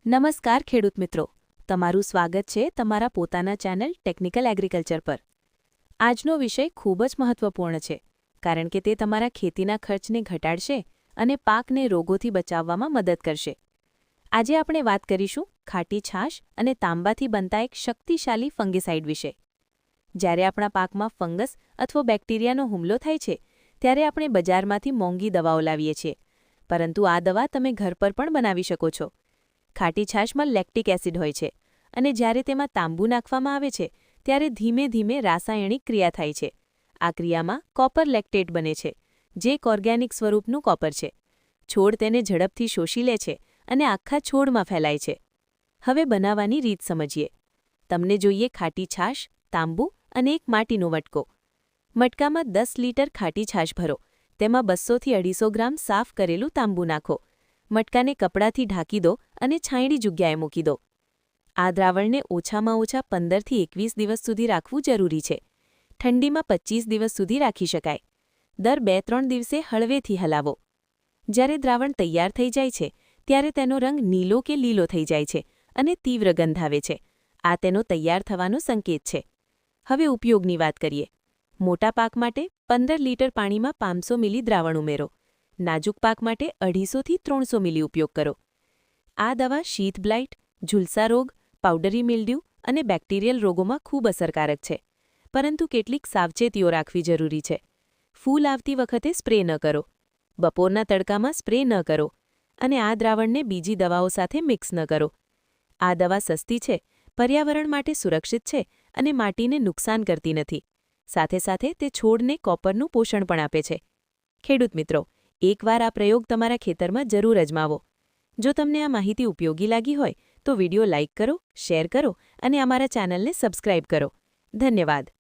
નમસ્કાર ખેડૂત મિત્રો, તમારું સ્વાગત છે તમારા પોતાના ચેનલ ટેકનિકલ એગ્રીકલ્ચર પર। આજનો વિષય ખૂબ જ મહત્વપૂર્ણ છે, કારણ કે તે તમારા ખેતીના ખર્ચને ઘટાડશે અને પાકને રોગોથી બચાવવામાં મદદ કરશે। આજે આપણે વાત કરીશું ખાટી છાશ અને તાંબાથી બનતા એક શક્તિશાળી ફંગીસાઇડ વિશે। જ્યારે આપણા પાકમાં ફંગસ અથવા બેક્ટેરિયાનો હુમલો થાય છે, ત્યારે આપણે બજારમાંથી મોંઘી દવાઓ લાવીએ છીએ, પરંતુ આ દવા તમે ઘર પર પણ બનાવી શકો છો। ખાટી છાશમાં લેક્ટિક એસિડ હોય છે, અને જ્યારે તેમાં તાંબુ નાખવામાં આવે છે ત્યારે ધીમે ધીમે રાસાયણિક ક્રિયા થાય છે। આ ક્રિયામાં કોપર લેક્ટેટ બને છે, જે એક ઓર્ગેનિક સ્વરૂપનું કોપર છે। છોડ તેને ઝડપથી શોષી લે છે અને આખા છોડમાં ફેલાય છે। હવે બનાવવાની રીત સમજીએ। તમને જોઈએ ખાટી છાશ, તાંબુ અને એક માટીનો મટકો। મટકામાં 10 લીટર ખાટી છાશ ભરો, તેમાં 200 થી 250 ગ્રામ સાફ કરેલું તાંબુ નાખો। મટકાને કપડાથી ઢાંકી દો અને છાંયડી જગ્યાએ મૂકી દો। આ દ્રાવણને ઓછામાં ઓછા 15 થી 21 દિવસ સુધી રાખવું જરૂરી છે। ઠંડીમાં 25 દિવસ સુધી રાખી શકાય। દર 2-3 દિવસે હળવેથી હલાવો। જ્યારે દ્રાવણ તૈયાર થઈ જાય છે, ત્યારે તેનો રંગ નીલો કે લીલો થઈ જાય છે અને તીવ્ર ગંધ આવે છે। આ તેનો તૈયાર થવાનો સંકેત છે। હવે ઉપયોગની વાત કરીએ। મોટા પાક માટે 15 લીટર પાણીમાં 500 મિલી દ્રાવણ ઉમેરો। નાજુક પાક માટે 250 થી 300 મિલી ઉપયોગ કરો। આ દવા શીથ બ્લાઇટ, ઝુલસા રોગ, પાવડરી મિલ્ડ્યુ અને બેક્ટેરિયલ રોગોમાં ખૂબ અસરકારક છે, પરંતુ કેટલીક સાવચેતીઓ રાખવી જરૂરી છે। ફૂલ આવતી વખતે સ્પ્રે ન કરો, બપોરના તડકામાં સ્પ્રે ન કરો, અને આ દ્રાવણને બીજી દવાઓ સાથે મિક્સ ન કરો। આ દવા સસ્તી છે, પર્યાવરણ માટે સુરક્ષિત છે અને માટીને નુકસાન કરતી નથી। સાથે સાથે તે છોડને કોપરનું પોષણ પણ આપે છે। ખેડૂત મિત્રો, એકવાર આ પ્રયોગ તમારા ખેતરમાં જરૂર અજમાવો। જો તમને આ માહિતી ઉપયોગી લાગી હોય તો વિડિયો લાઇક કરો, શેર કરો અને અમારા ચેનલને સબસ્ક્રાઇબ કરો। ધન્યવાદ।